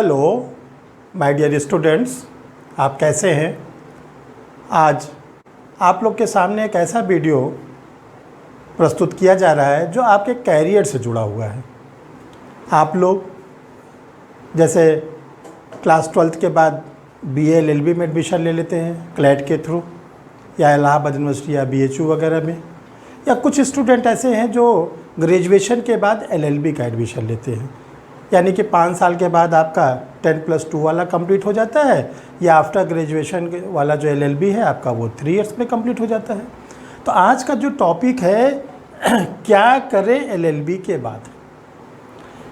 Hello my dear students, आप कैसे हैं। आज आप लोग के सामने एक ऐसा वीडियो प्रस्तुत किया जा रहा है जो आपके कैरियर से जुड़ा हुआ है। आप लोग जैसे क्लास 12th के बाद BA LLB में एडमिशन ले लेते हैं क्लैट के थ्रू, या इलाहाबाद यूनिवर्सिटी या BHU वगैरह में, या कुछ स्टूडेंट ऐसे हैं जो ग्रेजुएशन के बाद LLB का एडमिशन लेते हैं, यानी कि 5 साल के बाद आपका 10+2 वाला कंप्लीट हो जाता है, या आफ्टर ग्रेजुएशन वाला जो LLB है आपका वो 3 इयर्स में कंप्लीट हो जाता है। तो आज का जो टॉपिक है क्या करें LLB के बाद,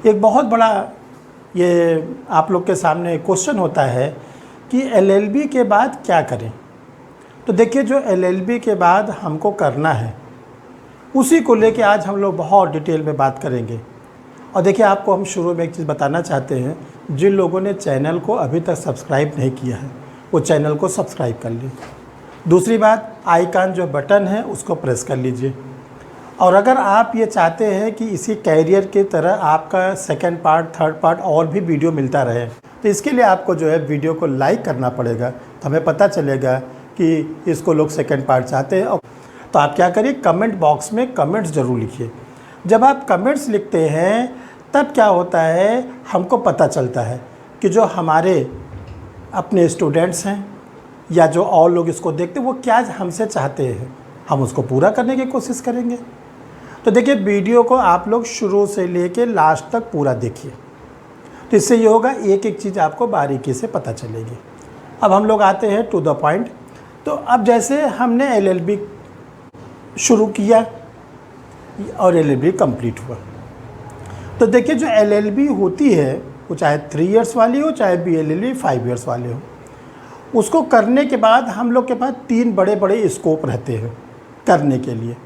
एक बहुत बड़ा ये आप लोग के सामने क्वेश्चन होता है कि LLB के बाद क्या करें। तो देखिए, जो LLB के बाद हमको करना है उसी को लेके आज हम लोग बहुत डिटेल में बात करेंगे। और देखिए, आपको हम शुरू में एक चीज़ बताना चाहते हैं, जिन लोगों ने चैनल को अभी तक सब्सक्राइब नहीं किया है वो चैनल को सब्सक्राइब कर लीजिए। दूसरी बात, आइकन जो बटन है उसको प्रेस कर लीजिए। और अगर आप ये चाहते हैं कि इसी कैरियर की तरह आपका सेकंड पार्ट, थर्ड पार्ट और भी वीडियो मिलता रहे, तो इसके लिए आपको जो है वीडियो को लाइक करना पड़ेगा, तो हमें पता चलेगा कि इसको लोग सेकंड पार्ट चाहते हैं। तो आप क्या करिए, कमेंट बॉक्स में कमेंट्स ज़रूर लिखिए। जब आप कमेंट्स लिखते हैं तब क्या होता है, हमको पता चलता है कि जो हमारे अपने स्टूडेंट्स हैं या जो और लोग इसको देखते हैं वो क्या हमसे चाहते हैं, हम उसको पूरा करने की कोशिश करेंगे। तो देखिए, वीडियो को आप लोग शुरू से लेके लास्ट तक पूरा देखिए, तो इससे ये होगा एक एक चीज़ आपको बारीकी से पता चलेगी। अब हम लोग आते हैं टू द पॉइंट। तो अब जैसे हमने LLB शुरू किया और LLB कंप्लीट हुआ, तो देखिए जो LLB होती है वो चाहे 3 इयर्स वाली हो, चाहे BLLB 5 इयर्स वाले हो, उसको करने के बाद हम लोग के पास 3 बड़े बड़े स्कोप रहते हैं करने के लिए।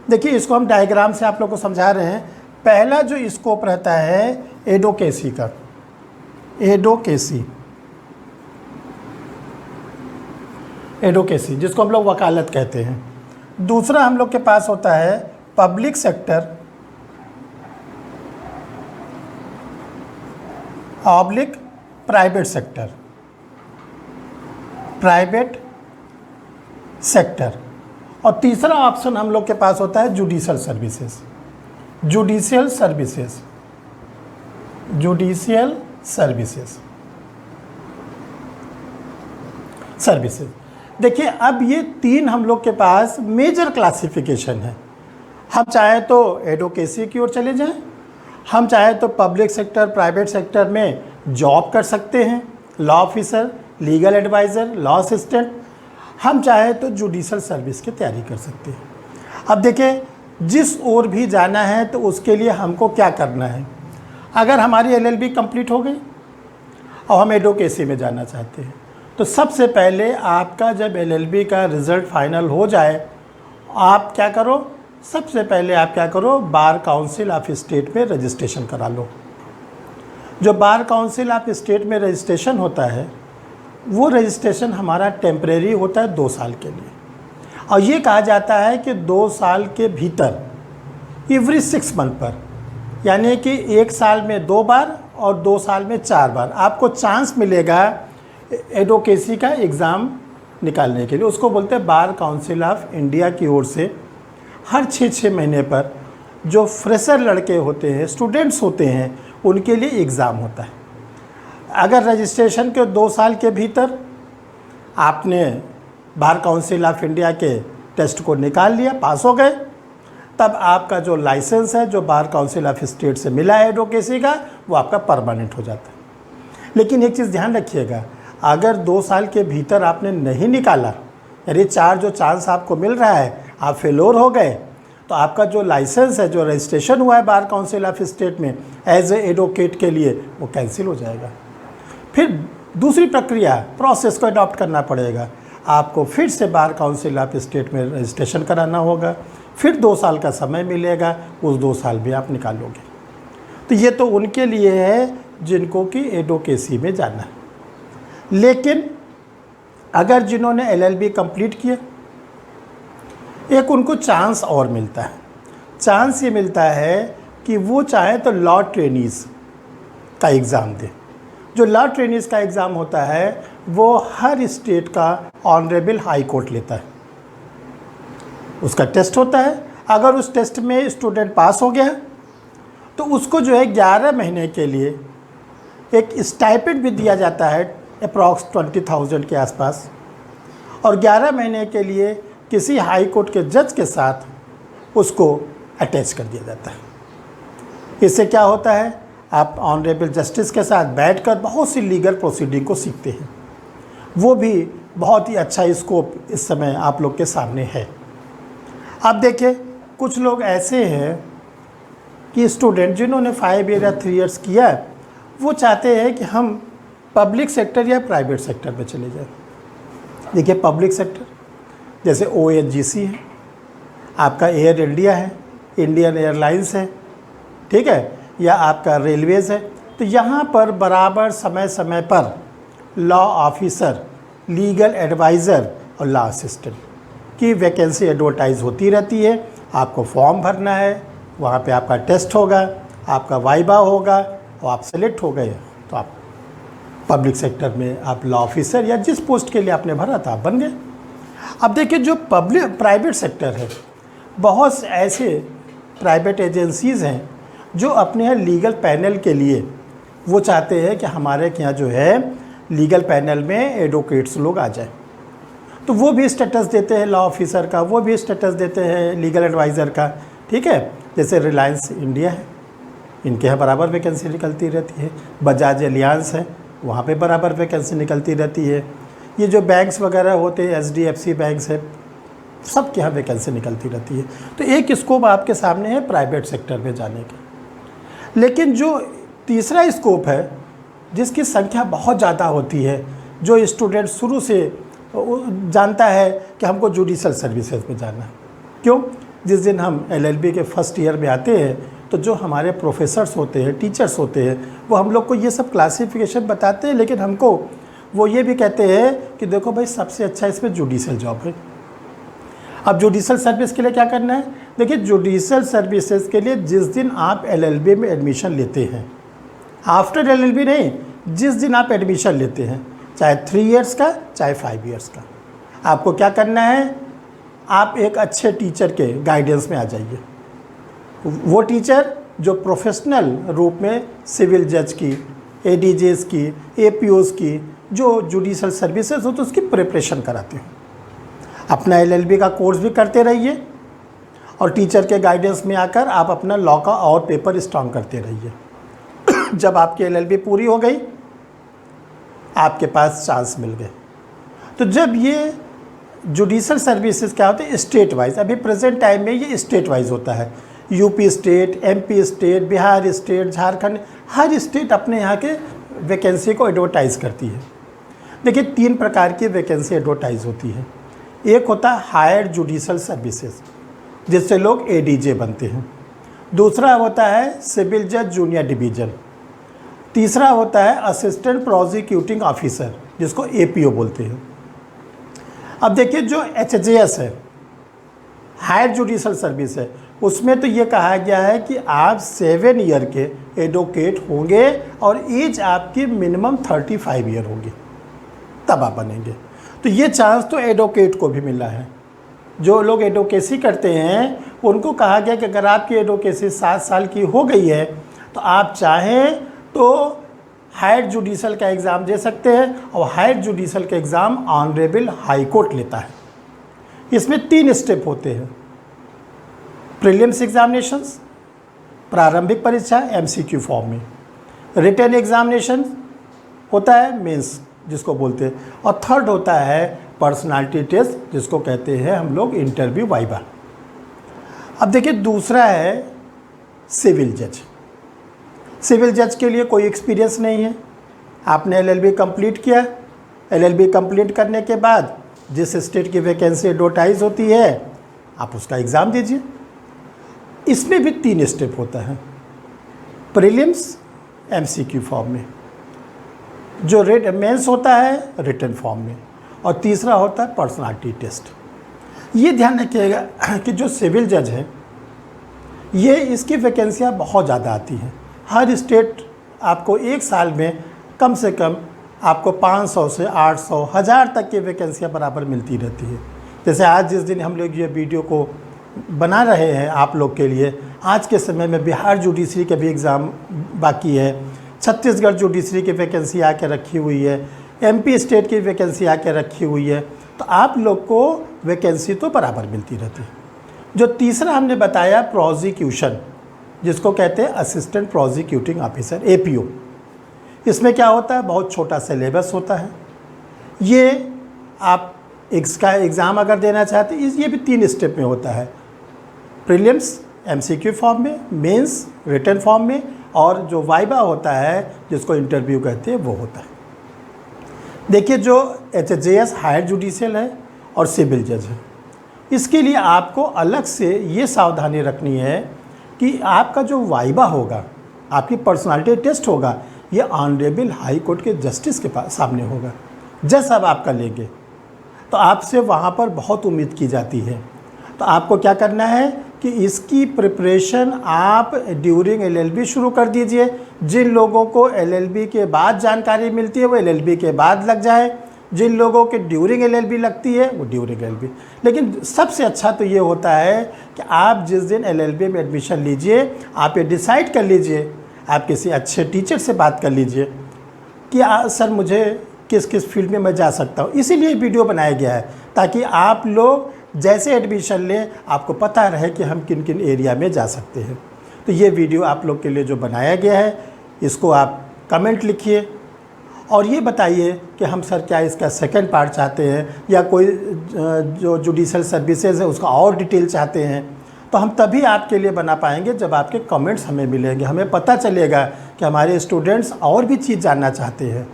देखिए, इसको हम डायग्राम से आप लोग को समझा रहे हैं। पहला जो स्कोप रहता है एडवोकेसी का, एडवोकेसी जिसको हम लोग वकालत कहते हैं। दूसरा हम लोग के पास होता है public sector oblique private sector, और तीसरा ऑप्शन हम लोग के पास होता है जुडिशियल सर्विसेज। देखिए, अब ये 3 हम लोग के पास मेजर क्लासिफिकेशन है। हम चाहे तो एडवोकेसी की ओर चले जाएं, हम चाहे तो पब्लिक सेक्टर, प्राइवेट सेक्टर में जॉब कर सकते हैं, law officer, legal advisor, law assistant, हम चाहे तो जुडिशियल सर्विस की तैयारी कर सकते हैं। अब देखिए, जिस ओर भी जाना है तो उसके लिए हमको क्या करना है। अगर हमारी LLB कंप्लीट हो गई और हम एडवोकेसी में जाना चाहते हैं, तो सबसे पहले आपका जब LLB का रिज़ल्ट फाइनल हो जाए, आप क्या करो, सबसे पहले आप क्या करो, बार काउंसिल ऑफ स्टेट में रजिस्ट्रेशन करा लो। जो बार काउंसिल ऑफ स्टेट में रजिस्ट्रेशन होता है वो रजिस्ट्रेशन हमारा टेम्परेरी होता है 2 साल के लिए, और ये कहा जाता है कि 2 साल के भीतर एवरी 6 मंथ पर, यानी कि 1 साल में 2 बार और 2 साल में 4 बार आपको चांस मिलेगा एडवोकेसी का एग्ज़ाम निकालने के लिए। उसको बोलते हैं बार काउंसिल ऑफ इंडिया की ओर से हर 6 महीने पर जो फ्रेशर लड़के होते हैं, स्टूडेंट्स होते हैं, उनके लिए एग्ज़ाम होता है। अगर रजिस्ट्रेशन के 2 साल के भीतर आपने बार काउंसिल ऑफ इंडिया के टेस्ट को निकाल लिया, पास हो गए, तब आपका जो लाइसेंस है जो बार काउंसिल ऑफ स्टेट से मिला है एडवोकेसी का, वो आपका परमानेंट हो जाता है। लेकिन एक चीज़ ध्यान रखिएगा, अगर 2 साल के भीतर आपने नहीं निकाला, यानी 4 जो चांस आपको मिल रहा है आप फेलोर हो गए, तो आपका जो लाइसेंस है, जो रजिस्ट्रेशन हुआ है बार काउंसिल ऑफ स्टेट में एज ए एडवोकेट के लिए, वो कैंसिल हो जाएगा। फिर दूसरी प्रक्रिया, प्रोसेस को अडॉप्ट करना पड़ेगा। आपको फिर से बार काउंसिल ऑफ स्टेट में रजिस्ट्रेशन कराना होगा, फिर 2 साल का समय मिलेगा, उस 2 साल भी आप निकालोगे। तो ये तो उनके लिए है जिनको कि एडवोकेसी में जाना है। लेकिन अगर जिन्होंने LLB कंप्लीट किया, एक उनको चांस और मिलता है। चांस ये मिलता है कि वो चाहे तो लॉ ट्रेनीज़ का एग्ज़ाम दें। जो लॉ ट्रेनिज का एग्ज़ाम होता है वो हर स्टेट का ऑनरेबल हाई कोर्ट लेता है, उसका टेस्ट होता है। अगर उस टेस्ट में स्टूडेंट पास हो गया तो उसको जो है 11 महीने के लिए एक स्टाइपेंड भी दिया जाता है अप्रॉक्स 20,000 के आसपास, और 11 महीने के लिए किसी हाई कोर्ट के जज के साथ उसको अटैच कर दिया जाता है। इससे क्या होता है, आप ऑनरेबल जस्टिस के साथ बैठकर बहुत सी लीगल प्रोसीडिंग को सीखते हैं। वो भी बहुत ही अच्छा स्कोप इस समय आप लोग के सामने है। अब देखिए, कुछ लोग ऐसे हैं कि स्टूडेंट जिन्होंने 5 ईयर या 3 ईयर्स किया है, वो चाहते हैं कि हम पब्लिक सेक्टर या प्राइवेट सेक्टर में चले जाएं। देखिए, पब्लिक सेक्टर जैसे ONGC है, आपका एयर इंडिया है, इंडियन एयरलाइंस है, ठीक है, या आपका रेलवेज़ है। तो यहाँ पर बराबर समय समय पर लॉ ऑफिसर, लीगल एडवाइज़र और लॉ असिस्टेंट की वैकेंसी एडवर्टाइज होती रहती है। आपको फॉर्म भरना है, वहाँ पे आपका टेस्ट होगा, आपका वाइवा होगा, और आप सेलेक्ट हो गए तो आप पब्लिक सेक्टर में आप लॉ ऑफिसर या जिस पोस्ट के लिए आपने भरा था आप बन गए। अब देखिए, जो प्राइवेट सेक्टर है, बहुत से ऐसे प्राइवेट एजेंसीज़ हैं जो अपने यहाँ लीगल पैनल के लिए वो चाहते हैं कि हमारे यहाँ जो है लीगल पैनल में एडवोकेट्स लोग आ जाए, तो वो भी स्टेटस देते हैं लॉ ऑफिसर का, वो भी स्टेटस देते हैं लीगल एडवाइज़र का, ठीक है। जैसे रिलायंस इंडिया है, इनके यहाँ बराबर वैकेंसी निकलती रहती है। बजाज एलियांस है, वहाँ पे बराबर वैकेंसी निकलती रहती है। ये जो बैंक्स वगैरह होते हैं, HDFC बैंक्स है, सब के यहाँ वैकेंसी निकलती रहती है। तो एक स्कोप आपके सामने है प्राइवेट सेक्टर में जाने का। लेकिन जो तीसरा स्कोप है, जिसकी संख्या बहुत ज़्यादा होती है, जो स्टूडेंट शुरू से जानता है कि हमको जुडिशल सर्विसेज में जाना है। क्यों? जिस दिन हम LLB के फर्स्ट ईयर में आते हैं तो जो हमारे प्रोफेसर्स होते हैं, टीचर्स होते हैं, वो हम लोग को ये सब क्लासिफिकेशन बताते हैं, लेकिन हमको वो ये भी कहते हैं कि देखो भाई, सबसे अच्छा इसमें जुडिशल जॉब है। अब जुडिशल सर्विस के लिए क्या करना है? देखिए, जुडिशल सर्विसेज के लिए जिस दिन आप LLB में एडमिशन लेते हैं, आफ्टर LLB नहीं, जिस दिन आप एडमिशन लेते हैं, चाहे 3 इयर्स का चाहे 5 इयर्स का, आपको क्या करना है? आप एक अच्छे टीचर के गाइडेंस में आ जाइए। वो टीचर जो प्रोफेशनल रूप में सिविल जज की, ADJs की, APOs की, जो जुडिशल सर्विसेज हो तो उसकी प्रिपरेशन कराते हैं। अपना LLB का कोर्स भी करते रहिए और टीचर के गाइडेंस में आकर आप अपना लॉ का और पेपर स्ट्रॉन्ग करते रहिए। जब आपकी LLB पूरी हो गई, आपके पास चांस मिल गए। तो जब ये जुडिशल सर्विसेज क्या होते हैं? स्टेट वाइज, अभी प्रेजेंट टाइम में ये स्टेट वाइज होता है। UP state, MP state, Bihar state, Jharkhand, हर स्टेट अपने यहाँ के वैकेंसी को एडवर्टाइज़ करती है। देखिए, 3 प्रकार की वैकेंसी एडवर्टाइज होती है। एक होता है हायर जुडिशल सर्विसेज, जिससे लोग ADJ बनते हैं। दूसरा होता है सिविल जज जूनियर डिवीज़न। तीसरा होता है असिस्टेंट प्रोसिक्यूटिंग ऑफिसर, जिसको APO बोलते हैं। अब देखिए, जो HJS है, हायर जुडिशल सर्विस है, उसमें तो ये कहा गया है कि आप 7 ईयर के एडवोकेट होंगे और एज आपकी मिनिमम 35 ईयर होगी, तब आप बनेंगे। तो ये चांस तो एडवोकेट को भी मिला है। जो लोग एडवोकेसी करते हैं उनको कहा गया कि अगर आपकी एडवोकेसी 7 साल की हो गई है तो आप चाहें तो हायर जुडिशल का एग्ज़ाम दे सकते हैं, और हायर जुडिशल का एग्ज़ाम ऑनरेबल हाई कोर्ट लेता है। इसमें 3 स्टेप होते हैं। प्रीलिम्स एग्जामिनेशंस, प्रारंभिक परीक्षा MCQ फॉर्म में, रिटन एग्जामिनेशन होता है मेंस जिसको बोलते हैं, और थर्ड होता है पर्सनालिटी टेस्ट, जिसको कहते हैं हम लोग इंटरव्यू वाइवा। अब देखिए, दूसरा है सिविल जज। सिविल जज के लिए कोई एक्सपीरियंस नहीं है, आपने LLB कंप्लीट किया। LLB कंप्लीट करने के बाद जिस स्टेट की वैकेंसी एडवर्टाइज होती है, आप उसका एग्ज़ाम दीजिए। इसमें भी 3 स्टेप होता है। प्रीलिम्स MCQ फॉर्म में, जो मेंस होता है रिटन फॉर्म में, और तीसरा होता है पर्सनालिटी टेस्ट। ये ध्यान रखिएगा कि जो सिविल जज है, ये इसकी वैकेंसियाँ बहुत ज़्यादा आती हैं। हर स्टेट आपको 1 साल में कम से कम आपको 500 से 800 1000 तक की वैकेंसियाँ बराबर मिलती रहती है। जैसे आज जिस दिन हम लोग ये वीडियो को बना रहे हैं आप लोग के लिए, आज के समय में बिहार जुडिशरी का भी एग्ज़ाम बाकी है, छत्तीसगढ़ जुडिशरी की वैकेंसी आके रखी हुई है, MP स्टेट की वैकेंसी आके रखी हुई है। तो आप लोग को वैकेंसी तो बराबर मिलती रहती है। जो तीसरा हमने बताया प्रोसिक्यूशन, जिसको कहते हैं असिस्टेंट प्रोसिक्यूटिंग ऑफिसर APO। इसमें क्या होता है, बहुत छोटा सिलेबस होता है। ये आप इसका एग्ज़ाम अगर देना चाहते हैं, ये भी 3 स्टेप में होता है, प्रीलिम्स MCQ फॉर्म में, मेंस रिटन फॉर्म में, और जो वाइवा होता है जिसको इंटरव्यू कहते हैं वो होता है। देखिए जो HJS हायर जुडिशियल है और सिविल जज है, इसके लिए आपको अलग से ये सावधानी रखनी है कि आपका जो वाइवा होगा, आपकी पर्सनालिटी टेस्ट होगा, ये ऑनरेबल हाई कोर्ट के जस्टिस के पास सामने होगा। जज साहब आपका लेंगे तो आपसे वहाँ पर बहुत उम्मीद की जाती है। तो आपको क्या करना है कि इसकी प्रिपरेशन आप ड्यूरिंग LLB शुरू कर दीजिए। जिन लोगों को LLB के बाद जानकारी मिलती है वो LLB के बाद लग जाए, जिन लोगों के ड्यूरिंग LLB लगती है वो ड्यूरिंग LLB। लेकिन सबसे अच्छा तो ये होता है कि आप जिस दिन LLB में एडमिशन लीजिए, आप ये डिसाइड कर लीजिए, आप किसी अच्छे टीचर से बात कर लीजिए कि सर मुझे किस किस फील्ड में मैं जा सकता हूँ। इसीलिए वीडियो बनाया गया है ताकि आप लोग जैसे एडमिशन लें आपको पता रहे कि हम किन किन एरिया में जा सकते हैं। तो ये वीडियो आप लोग के लिए जो बनाया गया है, इसको आप कमेंट लिखिए और ये बताइए कि हम सर क्या इसका सेकंड पार्ट चाहते हैं या कोई जो जुडिशल सर्विसेज है उसका और डिटेल चाहते हैं। तो हम तभी आपके लिए बना पाएंगे जब आपके कमेंट्स हमें मिलेंगे, हमें पता चलेगा कि हमारे स्टूडेंट्स और भी चीज़ जानना चाहते हैं।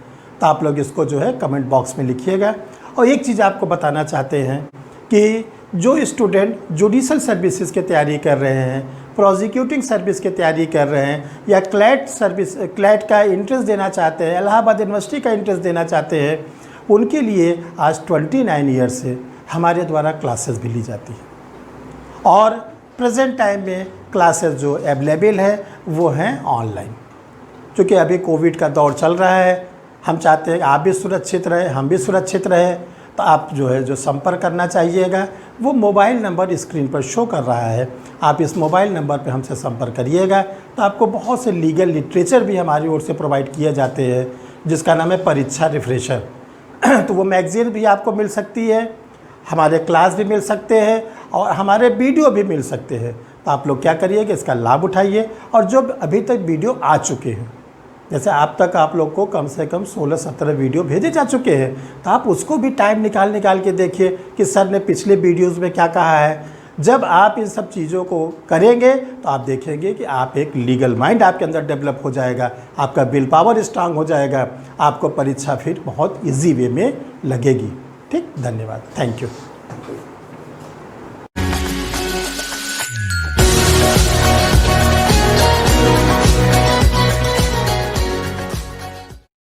तो आप लोग इसको जो है कमेंट बॉक्स में लिखिएगा। और एक चीज़ आपको बताना चाहते हैं कि जो स्टूडेंट जुडिशल सर्विसेज की तैयारी कर रहे हैं, प्रोसिक्यूटिंग सर्विस की तैयारी कर रहे हैं या क्लैट का इंट्रेंस देना चाहते हैं, इलाहाबाद यूनिवर्सिटी का इंट्रेंस देना चाहते हैं, उनके लिए आज 29 ईयर से हमारे द्वारा क्लासेस भी ली जाती है। और प्रेजेंट टाइम में क्लासेस जो अवेलेबल है वो हैं ऑनलाइन। क्योंकि अभी कोविड का दौर चल रहा है, हम चाहते हैं आप भी सुरक्षित रहें, हम भी सुरक्षित रहें। तो आप जो संपर्क करना चाहिएगा, वो मोबाइल नंबर स्क्रीन पर शो कर रहा है, आप इस मोबाइल नंबर पर हमसे संपर्क करिएगा। तो आपको बहुत से लीगल लिटरेचर भी हमारी ओर से प्रोवाइड किए जाते हैं, जिसका नाम है परीक्षा रिफ्रेशर। तो वो मैगज़ीन भी आपको मिल सकती है, हमारे क्लास भी मिल सकते हैं और हमारे वीडियो भी मिल सकते हैं। तो आप लोग क्या करिएगा, इसका लाभ उठाइए। और जो अभी तक वीडियो आ चुके हैं, जैसे आप तक आप लोग को कम से कम 16-17 वीडियो भेजे जा चुके हैं, तो आप उसको भी टाइम निकाल के देखिए कि सर ने पिछले वीडियोस में क्या कहा है। जब आप इन सब चीज़ों को करेंगे तो आप देखेंगे कि आप एक लीगल माइंड आपके अंदर डेवलप हो जाएगा, आपका विल पावर स्ट्रांग हो जाएगा, आपको परीक्षा फिर बहुत ईजी वे में लगेगी। ठीक, धन्यवाद, थैंक यू।